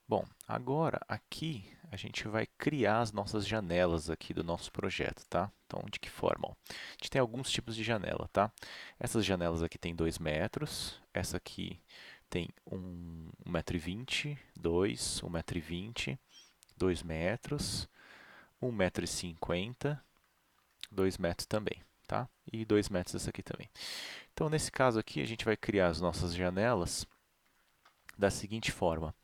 Bom, agora aqui a gente vai criar as nossas janelas aqui do nosso projeto, tá? Então, de que forma? Ó, a gente tem alguns tipos de janela, tá? Essas janelas aqui tem 2 metros, essa aqui tem 1,20 m, 2, 1,20 m, 2 metros, 1,50 m, 2 metros também, tá? E 2 metros essa aqui também. Então, nesse caso aqui, a gente vai criar as nossas janelas da seguinte forma.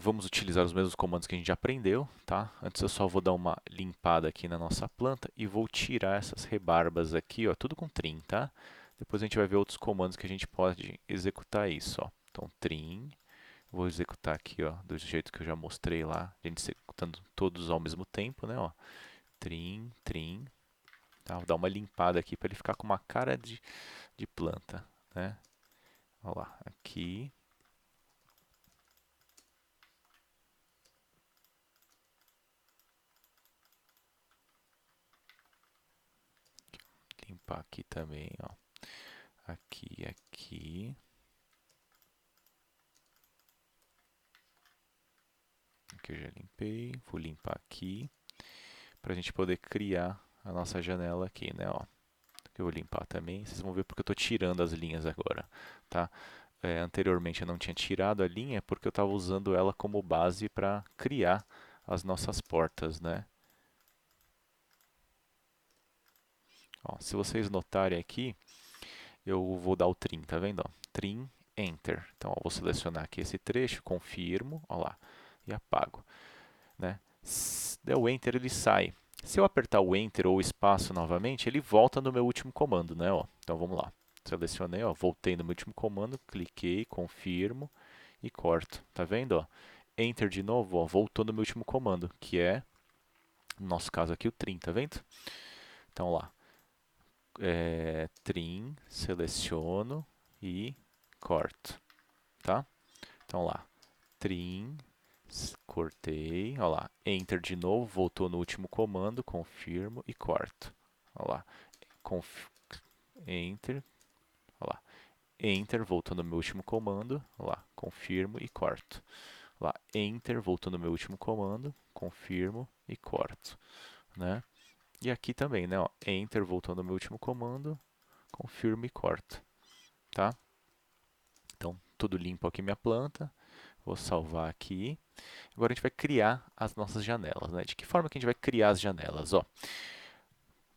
Vamos utilizar os mesmos comandos que a gente já aprendeu, tá? Antes eu só vou dar uma limpada aqui na nossa planta e vou tirar essas rebarbas aqui, ó, tudo com trim, tá? Depois a gente vai ver outros comandos que a gente pode executar isso, ó. Então, trim, vou executar aqui, ó, do jeito que eu já mostrei lá, a gente executando todos ao mesmo tempo, né, ó. Trim, trim, tá? Vou dar uma limpada aqui para ele ficar com uma cara de planta, né? Olha lá, aqui. Limpar aqui também, ó. Aqui, aqui. Aqui eu já limpei. Vou limpar aqui para a gente poder criar a nossa janela aqui, né? Ó, eu vou limpar também. Vocês vão ver porque eu estou tirando as linhas agora, tá? Anteriormente eu não tinha tirado a linha porque eu estava usando ela como base para criar as nossas portas, né? Ó, se vocês notarem aqui, eu vou dar o trim, tá vendo? Ó? Trim, Enter. Então, ó, vou selecionar aqui esse trecho, confirmo, ó lá, e apago, né? Se der o Enter, ele sai. Se eu apertar o Enter ou o espaço novamente, ele volta no meu último comando, né? Ó, então vamos lá. Selecionei, ó, voltei no meu último comando, cliquei, confirmo e corto. Tá vendo? Ó? Enter de novo, ó, voltou no meu último comando, que é, no nosso caso aqui, o trim, tá vendo? Então lá, trim, seleciono e corto, tá? Então lá, trim, cortei, olha lá, Enter de novo, voltou no último comando, confirmo e corto. Olha lá, Enter, olha lá, Enter, voltou no meu último comando, olha lá, confirmo e corto. Olha lá, Enter, voltou no meu último comando, confirmo e corto, né? E aqui também, né? Ó, Enter, voltou no meu último comando, confirmo e corto, tá? Então, tudo limpo aqui minha planta. Vou salvar aqui. Agora a gente vai criar as nossas janelas, né? De que forma que a gente vai criar as janelas? Ó,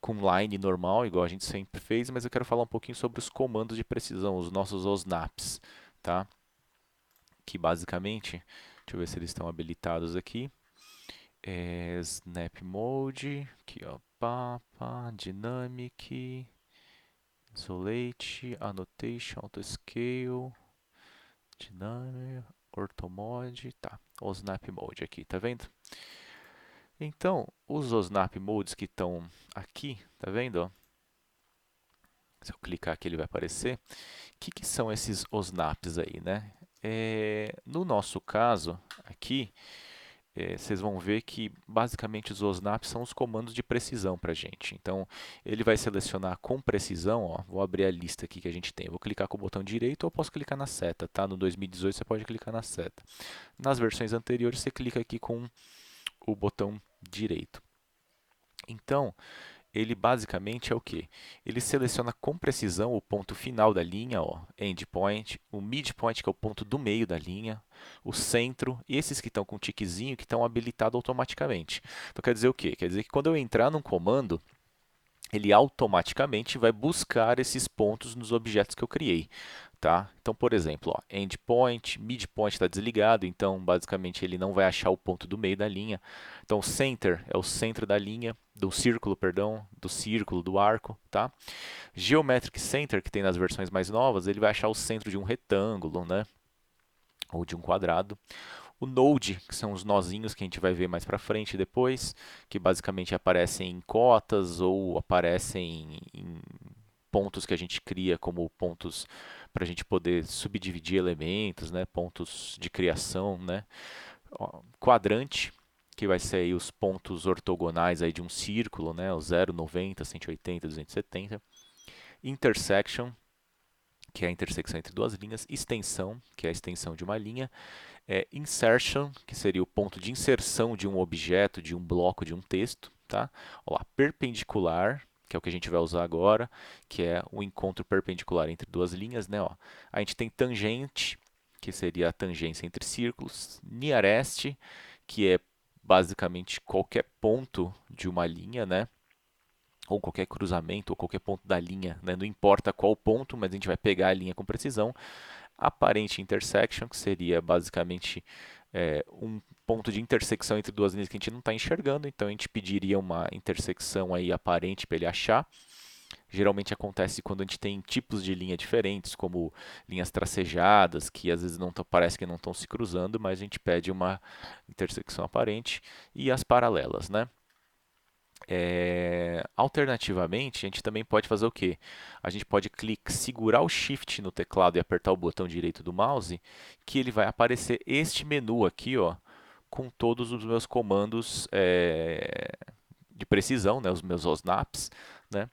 com line normal, igual a gente sempre fez, mas eu quero falar um pouquinho sobre os comandos de precisão, os nossos OSNAPs, tá? Que basicamente, deixa eu ver se eles estão habilitados aqui. Snap Mode, aqui ó, Papa, Dynamic, Isolate, Annotation, Auto Scale, Dynamic, Orthomode, tá? O Snap Mode aqui, tá vendo? Então, os OSNAP Modes que estão aqui, tá vendo? Ó? Se eu clicar aqui, ele vai aparecer. O que são esses OSNAPs aí, né? No nosso caso, aqui, vocês vão ver que basicamente os OSNAPs são os comandos de precisão para a gente. Então, ele vai selecionar com precisão, ó, vou abrir a lista aqui que a gente tem. Eu vou clicar com o botão direito ou eu posso clicar na seta, tá? No 2018 você pode clicar na seta. Nas versões anteriores você clica aqui com o botão direito. Então, ele basicamente é o que? Ele seleciona com precisão o ponto final da linha, ó, endpoint, o midpoint, que é o ponto do meio da linha, o centro, e esses que estão com tiquezinho, que estão habilitados automaticamente. Então quer dizer o quê? Quer dizer que quando eu entrar num comando, ele automaticamente vai buscar esses pontos nos objetos que eu criei. Tá? Então, por exemplo, ó, endpoint, midpoint está desligado, então basicamente ele não vai achar o ponto do meio da linha. Então, center é o centro da linha, do círculo, perdão, do círculo, do arco. Tá? Geometric center, que tem nas versões mais novas, ele vai achar o centro de um retângulo, né? Ou de um quadrado. O node, que são os nozinhos que a gente vai ver mais para frente depois, que basicamente aparecem em cotas ou aparecem em pontos que a gente cria como pontos para a gente poder subdividir elementos, né? Pontos de criação, né? Ó, quadrante, que vai ser aí os pontos ortogonais aí de um círculo, né? O 0, 90, 180, 270. Intersection, que é a intersecção entre duas linhas, extensão, que é a extensão de uma linha, insertion, que seria o ponto de inserção de um objeto, de um bloco, de um texto, tá? Ó lá, perpendicular, que é o que a gente vai usar agora, que é o encontro perpendicular entre duas linhas, né? Ó. A gente tem tangente, que seria a tangência entre círculos, nearest, que é basicamente qualquer ponto de uma linha, né? Ou qualquer cruzamento, ou qualquer ponto da linha, né? Não importa qual ponto, mas a gente vai pegar a linha com precisão. Aparente intersection, que seria basicamente um ponto de intersecção entre duas linhas que a gente não está enxergando, então a gente pediria uma intersecção aí aparente para ele achar. Geralmente acontece quando a gente tem tipos de linha diferentes, como linhas tracejadas, que às vezes não parece que não estão se cruzando, mas a gente pede uma intersecção aparente, e as paralelas, né? Alternativamente, a gente também pode fazer o quê? A gente pode segurar o Shift no teclado e apertar o botão direito do mouse, que ele vai aparecer este menu aqui, ó, com todos os meus comandos de precisão, né, os meus OSNAPs, né,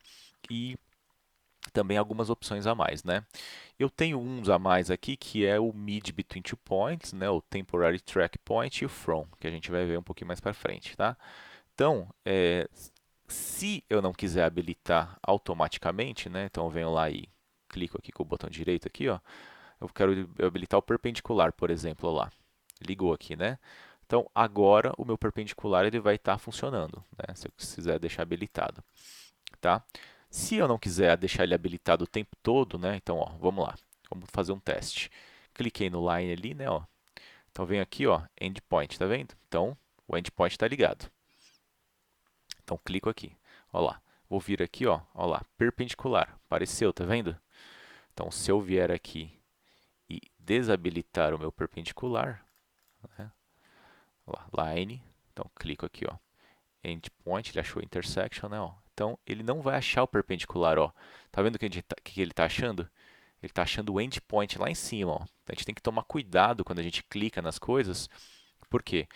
e também algumas opções a mais, né. Eu tenho uns a mais aqui, que é o Mid Between Two Points, né, o Temporary Track Point e o From, que a gente vai ver um pouquinho mais para frente, tá? Então, se eu não quiser habilitar automaticamente, né, então eu venho lá e clico aqui com o botão direito aqui, ó, eu quero habilitar o perpendicular, por exemplo, lá. Ligou aqui, né? Então, agora o meu perpendicular ele vai estar funcionando, né, se eu quiser deixar habilitado, tá? Se eu não quiser deixar ele habilitado o tempo todo, né, então, ó, vamos lá, vamos fazer um teste. Cliquei no line ali, né, ó. Então, venho aqui, ó, endpoint, tá vendo? Então, o endpoint está ligado. Então, clico aqui. Ó lá. Vou vir aqui, ó lá, perpendicular. Apareceu, tá vendo? Então, se eu vier aqui e desabilitar o meu perpendicular, né? Ó lá, line. Então, clico aqui, ó. Endpoint, ele achou intersection, né? Ó. Então, ele não vai achar o perpendicular, ó. Tá vendo o que ele está achando? Ele está achando o endpoint lá em cima, ó. Então, a gente tem que tomar cuidado quando a gente clica nas coisas. Por quê?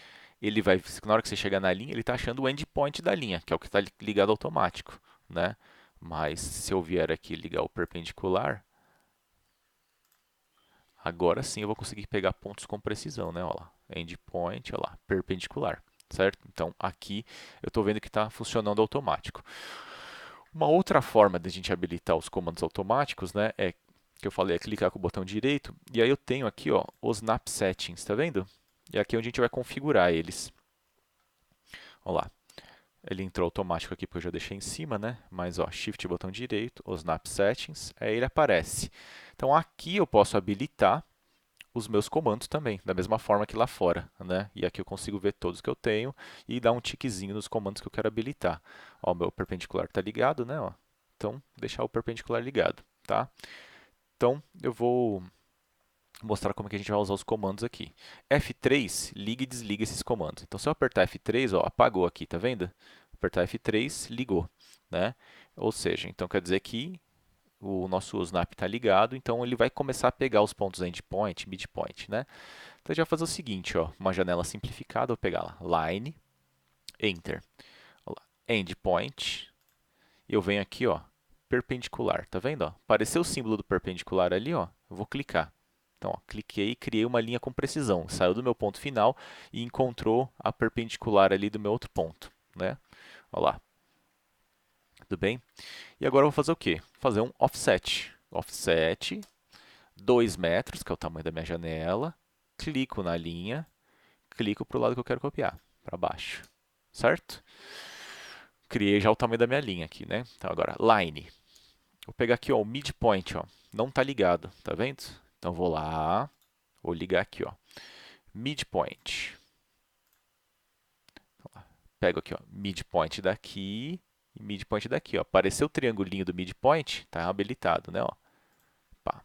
Ele vai, na hora que você chegar na linha, ele está achando o endpoint da linha, que é o que está ligado automático, né? Mas se eu vier aqui ligar o perpendicular, agora sim eu vou conseguir pegar pontos com precisão, né? Olha lá, endpoint, olha lá, perpendicular, certo? Então aqui eu estou vendo que está funcionando automático. Uma outra forma de a gente habilitar os comandos automáticos, né, que eu falei, é clicar com o botão direito, e aí eu tenho aqui, ó, os Snap Settings, tá vendo? E aqui é onde a gente vai configurar eles. Olha lá. Ele entrou automático aqui porque eu já deixei em cima, né? Mas ó, Shift botão direito, os Snap Settings, aí ele aparece. Então aqui eu posso habilitar os meus comandos também, da mesma forma que lá fora, né? E aqui eu consigo ver todos que eu tenho e dar um tiquezinho nos comandos que eu quero habilitar. Ó, o meu perpendicular está ligado, né? Ó. Então, deixar o perpendicular ligado, tá? Então, eu vou mostrar como que a gente vai usar os comandos aqui. F3 liga e desliga esses comandos. Então, se eu apertar F3, ó, apagou aqui, tá vendo? Apertar F3, ligou, né? Ou seja, então quer dizer que o nosso snap está ligado, então ele vai começar a pegar os pontos endpoint, midpoint, né? Então a gente vai fazer o seguinte, ó, uma janela simplificada, vou pegar lá, line, enter, endpoint, e eu venho aqui, ó, perpendicular, tá vendo? Ó? Apareceu o símbolo do perpendicular ali, ó, eu vou clicar. Então, ó, cliquei e criei uma linha com precisão. Saiu do meu ponto final e encontrou a perpendicular ali do meu outro ponto, né? Olha lá. Tudo bem? E agora eu vou fazer o quê? Fazer um offset. Offset 2 metros, que é o tamanho da minha janela. Clico na linha, clico para o lado que eu quero copiar, para baixo. Certo? Criei já o tamanho da minha linha aqui, né? Então agora, line. Vou pegar aqui, ó, o midpoint, ó. Não está ligado, tá vendo? Então vou lá, vou ligar aqui, ó. Midpoint. Pego aqui, ó, midpoint daqui e midpoint daqui, ó. Apareceu o triangulinho do midpoint, tá habilitado, né, ó. Pá.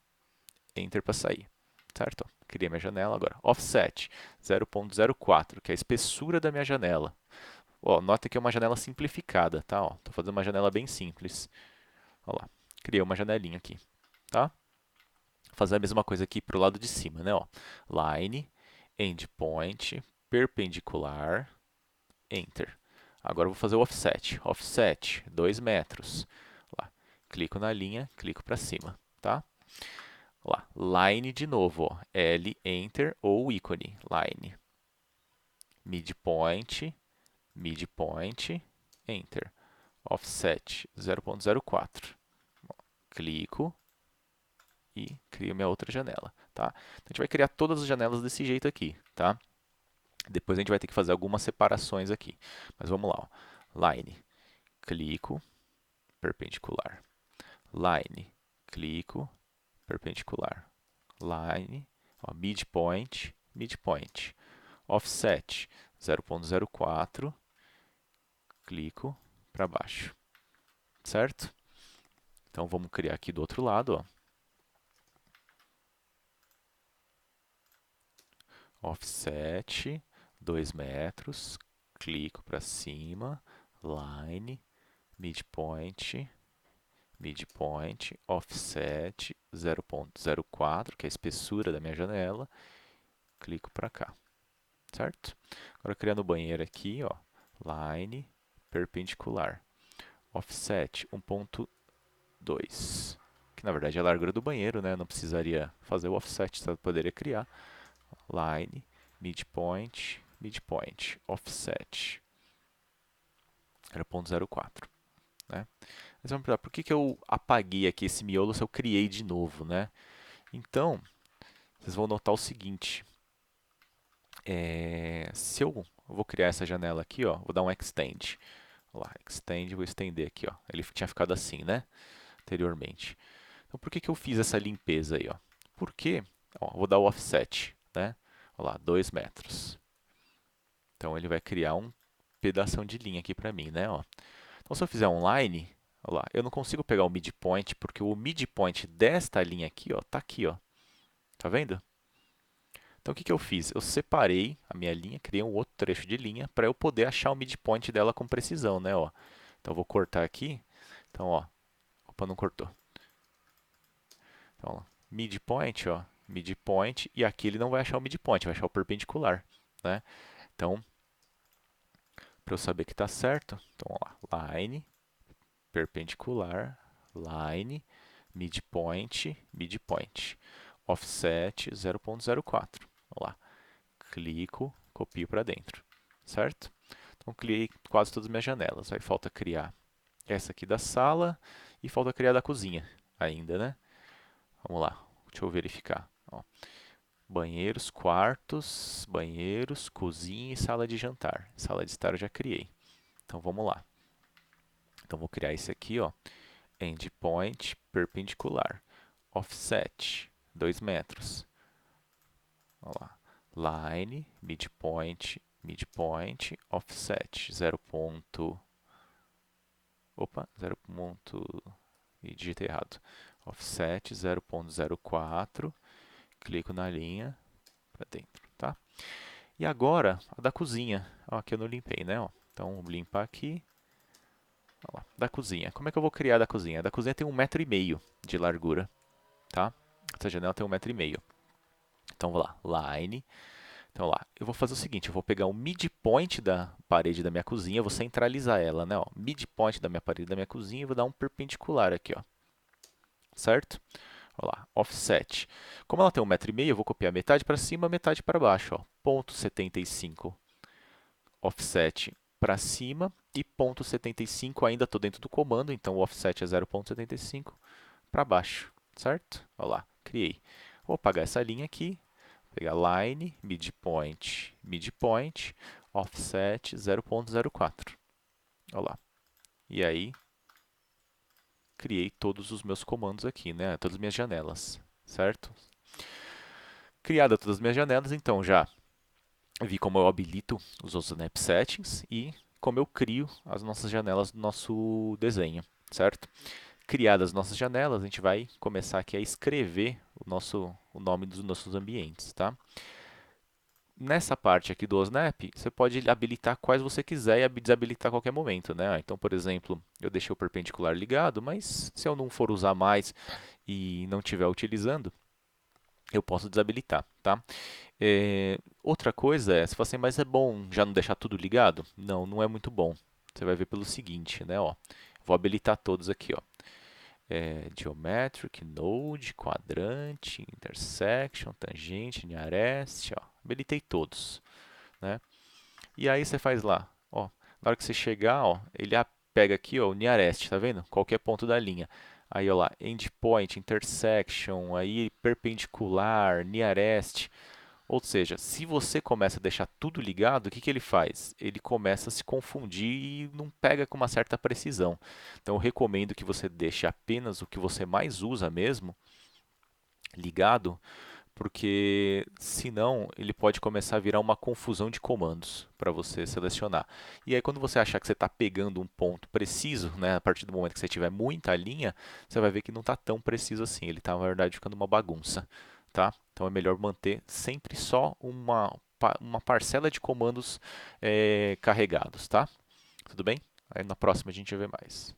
Enter para sair. Certo? Criei minha janela agora. Offset 0.04, que é a espessura da minha janela. Ó, nota que é uma janela simplificada, tá? Estou fazendo uma janela bem simples. Olha lá. Criei uma janelinha aqui, tá? Vou fazer a mesma coisa aqui para o lado de cima, né? Ó. Line, endpoint, perpendicular, enter. Agora eu vou fazer o offset. Offset 2 metros. Lá. Clico na linha, clico para cima, tá? Ó lá, line de novo, ó, L, enter ou ícone, line. Midpoint, midpoint, enter. Offset 0.04. Clico e crio minha outra janela, tá? Então, a gente vai criar todas as janelas desse jeito aqui, tá? Depois a gente vai ter que fazer algumas separações aqui. Mas vamos lá, ó. Line, clico, perpendicular. Line, clico, perpendicular. Line, ó, midpoint, midpoint. Offset 0.04, clico para baixo, certo? Então vamos criar aqui do outro lado, ó. Offset 2 metros, clico para cima, line, midpoint, midpoint, offset 0.04, que é a espessura da minha janela, clico para cá, certo? Agora criando o banheiro aqui, ó, line, perpendicular, offset 1.2, que na verdade é a largura do banheiro, né? Não precisaria fazer o offset, só poderia criar. Line, midpoint, midpoint, offset 0.04, né? Mas vamos perguntar, por que eu apaguei aqui esse miolo se eu criei de novo, né? Então, vocês vão notar o seguinte, se eu vou criar essa janela aqui, ó, vou dar um extend, lá, extend, vou estender aqui, ó, ele tinha ficado assim, né, anteriormente. Então, por que eu fiz essa limpeza aí, ó? Porque, ó, vou dar o offset, né, olha lá, 2 metros. Então, ele vai criar um pedação de linha aqui para mim, né, ó. Então, se eu fizer um line, olha lá, eu não consigo pegar o midpoint, porque o midpoint desta linha aqui, ó, tá aqui, ó. Tá vendo? Então, o que eu fiz? Eu separei a minha linha, criei um outro trecho de linha para eu poder achar o midpoint dela com precisão, né, ó. Então, eu vou cortar aqui. Então, ó, opa, não cortou. Então, ó, midpoint, ó, midpoint, e aqui ele não vai achar o midpoint, vai achar o perpendicular, né? Então, para eu saber que está certo, então, ó, line, perpendicular, line, midpoint, midpoint, offset 0.04. Vamos lá, clico, copio para dentro, certo? Então, criei quase todas as minhas janelas. Aí falta criar essa aqui da sala e falta criar da cozinha ainda, né? Vamos lá, deixa eu verificar. Ó, banheiros, cozinha e sala de jantar. Sala de estar eu já criei. Então vamos lá. Então vou criar esse aqui, ó, endpoint perpendicular, offset 2 metros. Vamos lá. Line, midpoint, midpoint, offset 0. Opa, 0. E digitei errado. Offset 0.04. Clico na linha para dentro, tá? E agora a da cozinha. Ó, aqui eu não limpei, né? Ó. Então vou limpar aqui. Ó lá, da cozinha. Como é que eu vou criar a da cozinha? A da cozinha tem 1,5 m de largura, tá? Essa janela tem 1,5 m. Então vou lá, line. Então lá, eu vou fazer o seguinte, eu vou pegar o midpoint da parede da minha cozinha, vou centralizar ela, né? Ó, midpoint da minha parede da minha cozinha e vou dar um perpendicular aqui, ó. Certo? Olha lá, offset. Como ela tem 1,5 m, eu vou copiar metade para cima, metade para baixo, ó. Ponto 75 offset para cima e ponto 75 ainda estou dentro do comando, então o offset é 0.75 para baixo, certo? Olha lá, criei. Vou apagar essa linha aqui, pegar line, midpoint, midpoint, offset 0.04. Olha lá. E aí, criei todos os meus comandos aqui, né? Todas as minhas janelas, certo? Criadas todas as minhas janelas, então já vi como eu habilito os outros snap settings e como eu crio as nossas janelas do nosso desenho, certo? Criadas as nossas janelas, a gente vai começar aqui a escrever o nome dos nossos ambientes, tá? Nessa parte aqui do Snap, você pode habilitar quais você quiser e desabilitar a qualquer momento, né? Então, por exemplo, eu deixei o perpendicular ligado, mas se eu não for usar mais e não estiver utilizando, eu posso desabilitar, tá? Outra coisa é, se você, mas é bom já não deixar tudo ligado? Não, não é muito bom. Você vai ver pelo seguinte, né? Ó, vou habilitar todos aqui, ó. Geometric, Node, quadrante, intersection, tangente, nearest, ó. Habilitei todos, né? E aí você faz lá, ó, na hora que você chegar, ó, ele pega aqui, ó, o nearest, tá vendo? Qualquer ponto da linha. Aí, ó lá, endpoint, intersection, aí perpendicular, nearest. Ou seja, se você começa a deixar tudo ligado, o que que ele faz? Ele começa a se confundir e não pega com uma certa precisão. Então, eu recomendo que você deixe apenas o que você mais usa mesmo ligado, porque senão ele pode começar a virar uma confusão de comandos para você selecionar. E aí quando você achar que você está pegando um ponto preciso, né, a partir do momento que você tiver muita linha, você vai ver que não está tão preciso assim, ele está na verdade ficando uma bagunça, tá? Então é melhor manter sempre só uma parcela de comandos carregados, tá? Tudo bem? Aí na próxima a gente vê mais.